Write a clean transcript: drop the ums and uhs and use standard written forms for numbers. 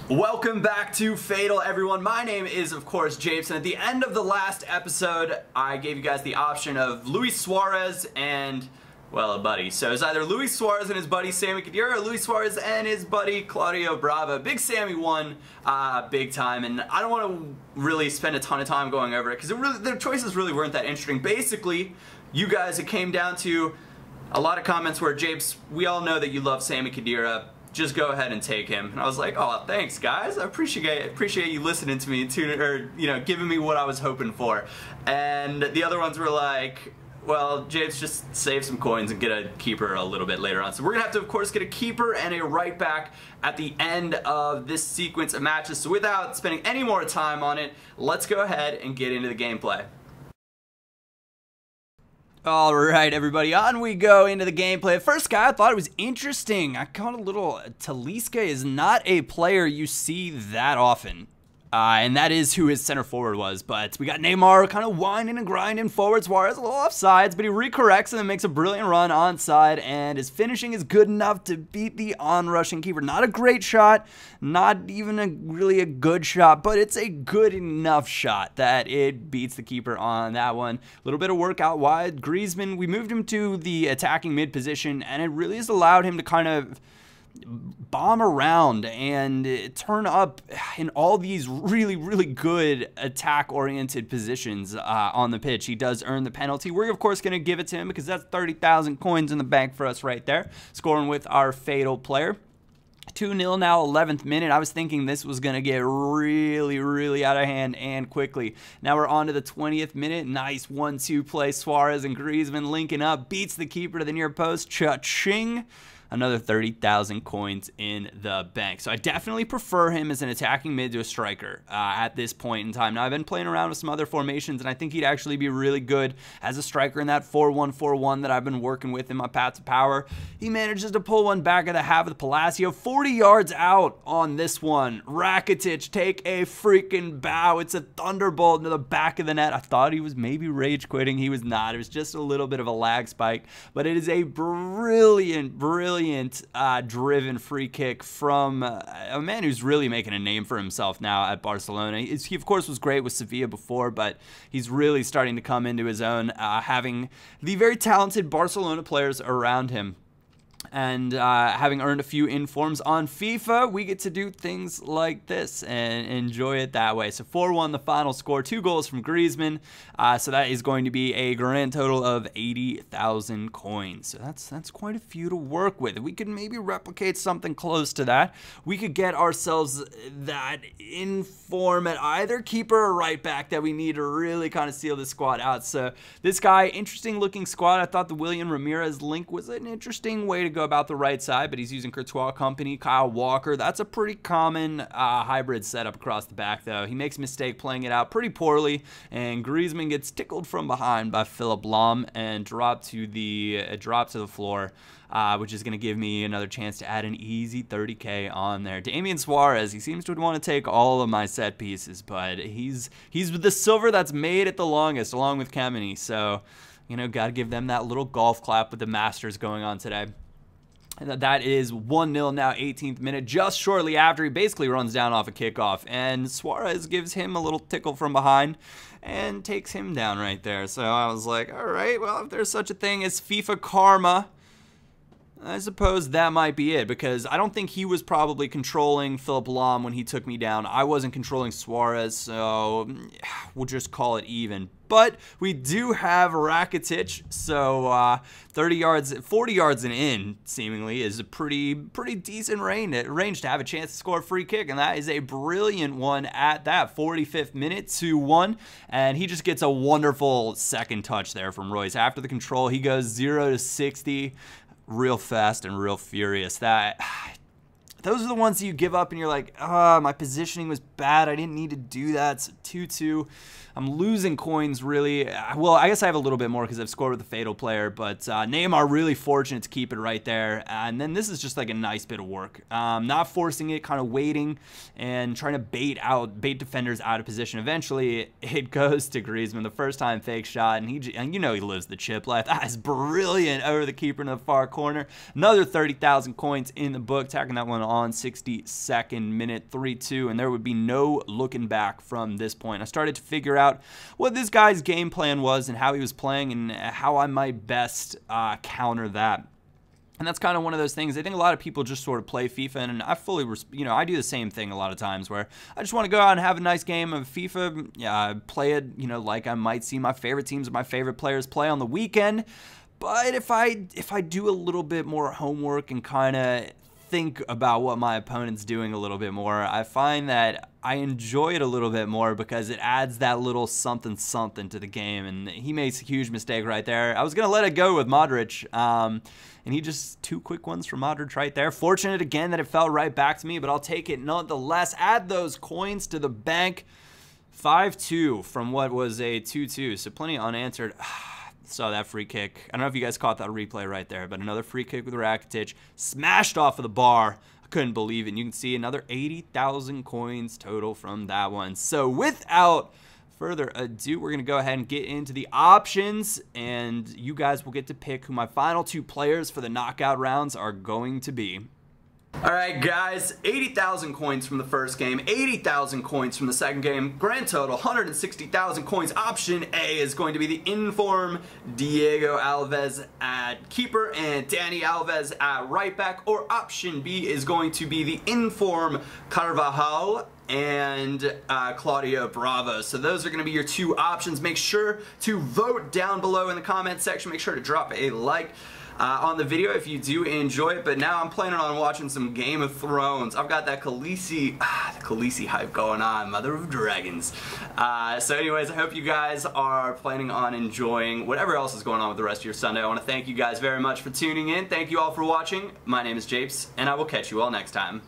Welcome back to F8TAL, everyone. My name is, of course, Japes, and at the end of the last episode, I gave you guys the option of Luis Suarez and, well, a buddy. So it's either Luis Suarez and his buddy Sammy Khedira or Luis Suarez and his buddy Claudio Bravo. Big Sammy won big time, and I don't want to really spend a ton of time going over it because their choices really weren't that interesting. Basically, you guys, it came down to a lot of comments where, Japes, we all know that you love Sammy Khedira. Just go ahead and take him. And I was like, oh, thanks, guys. I appreciate you listening to me and giving me what I was hoping for. And the other ones were like, well, Japes, just save some coins and get a keeper a little bit later on. So we're gonna have to, of course, get a keeper and a right back at the end of this sequence of matches. So without spending any more time on it, let's go ahead and get into the gameplay. Alright, everybody, on we go into the gameplay. First guy, I thought it was interesting. I caught a little... Talisca is not a player you see that often. And that is who his center forward was. But we got Neymar kind of whining and grinding forward. Suarez a little offsides, but he recorrects and then makes a brilliant run onside. And his finishing is good enough to beat the on-rushing keeper. Not a great shot, not even really a good shot, but it's a good enough shot that it beats the keeper on that one. A little bit of work out wide. Griezmann, we moved him to the attacking mid position, and it really has allowed him to kind of bomb around and turn up in all these really good attack-oriented positions on the pitch. He does earn the penalty. We're, of course, going to give it to him because that's 30,000 coins in the bank for us right there. Scoring with our F8TAL player. 2-0 now, 11th minute. I was thinking this was going to get really out of hand and quickly. Now we're on to the 20th minute. Nice 1-2 play. Suarez and Griezmann linking up. Beats the keeper to the near post. Cha-ching. Another 30,000 coins in the bank. So I definitely prefer him as an attacking mid to a striker at this point in time. Now, I've been playing around with some other formations, and I think he'd actually be really good as a striker in that 4-1-4-1 that I've been working with in my path to power. He manages to pull one back at the half with Palacio. 40 yards out on this one. Rakitic, take a freaking bow. It's a thunderbolt into the back of the net. I thought he was maybe rage quitting. He was not. It was just a little bit of a lag spike, but it is a brilliant driven free kick from a man who's really making a name for himself now at Barcelona. He, of course, was great with Sevilla before, but he's really starting to come into his own, having the very talented Barcelona players around him. And having earned a few informs on FIFA, we get to do things like this and enjoy it that way. So 4-1 the final score, 2 goals from Griezmann. So that is going to be a grand total of 80,000 coins. So that's quite a few to work with. If we could maybe replicate something close to that, we could get ourselves that inform at either keeper or right back that we need to really kind of seal the squad out. So this guy, interesting looking squad. I thought the William Ramirez link was an interesting way to go about the right side, but he's using Courtois company, Kyle Walker. That's a pretty common hybrid setup across the back, though. He makes a mistake playing it out pretty poorly, and Griezmann gets tickled from behind by Philipp Lahm and dropped to the floor, which is going to give me another chance to add an easy 30K on there. Damian Suarez, he seems to want to take all of my set pieces, but he's the silver that's made it the longest, along with Kemeny. So, you know, got to give them that little golf clap with the Masters going on today. And that is 1-0 now, 18th minute, just shortly after he basically runs down off a kickoff. And Suarez gives him a little tickle from behind and takes him down right there. So I was like, all right, well, if there's such a thing as FIFA karma, I suppose that might be it, because I don't think he was probably controlling Philipp Lahm when he took me down. I wasn't controlling Suarez, so we'll just call it even. But we do have Rakitic, so 40 yards and in, seemingly, is a pretty decent range to have a chance to score a free kick, and that is a brilliant one at that. 45th minute, 2-1, and he just gets a wonderful second touch there from Royce. After the control, he goes 0-60. Real fast and real furious. Those are the ones that you give up and you're like, my positioning was bad. I didn't need to do that. So 2-2. I'm losing coins, really. Well, I guess I have a little bit more because I've scored with the F8TAL player, but Neymar really fortunate to keep it right there. And then this is just like a nice bit of work. Not forcing it, kind of waiting and trying to bait defenders out of position. Eventually, it goes to Griezmann. The first time fake shot, and you know he lives the chip life. That is brilliant over the keeper in the far corner. Another 30,000 coins in the book, tacking that one on 62nd minute, 3-2, and there would be no looking back from this point. I started to figure out what this guy's game plan was and how he was playing and how I might best counter that. And that's kind of one of those things. I think a lot of people just sort of play FIFA, and I fully, I do the same thing a lot of times where I just want to go out and have a nice game of FIFA, play it, like I might see my favorite teams or my favorite players play on the weekend. But if I do a little bit more homework and kind of think about what my opponent's doing a little bit more, I find that I enjoy it a little bit more because it adds that little something to the game, and he makes a huge mistake right there. I was going to let it go with Modric, and he just 2 quick ones from Modric right there. Fortunate again that it fell right back to me, but I'll take it nonetheless. Add those coins to the bank. 5-2 from what was a 2-2, so plenty unanswered. Saw that free kick. I don't know if you guys caught that replay right there, but another free kick with Rakitic. Smashed off of the bar. I couldn't believe it. And you can see another 80,000 coins total from that one. So without further ado, we're going to go ahead and get into the options, and you guys will get to pick who my final 2 players for the knockout rounds are going to be. Alright guys, 80,000 coins from the first game, 80,000 coins from the second game, grand total 160,000 coins. Option A is going to be the inform Diego Alves at keeper and Dani Alves at right back, or option B is going to be the inform Carvajal and Claudio Bravo. So those are going to be your 2 options. Make sure to vote down below in the comment section. Make sure to drop a like on the video if you do enjoy it. But now I'm planning on watching some Game of Thrones. I've got that Khaleesi hype going on, Mother of Dragons. So anyways, I hope you guys are planning on enjoying whatever else is going on with the rest of your Sunday. I want to thank you guys very much for tuning in. Thank you all for watching. My name is Japes, and I will catch you all next time.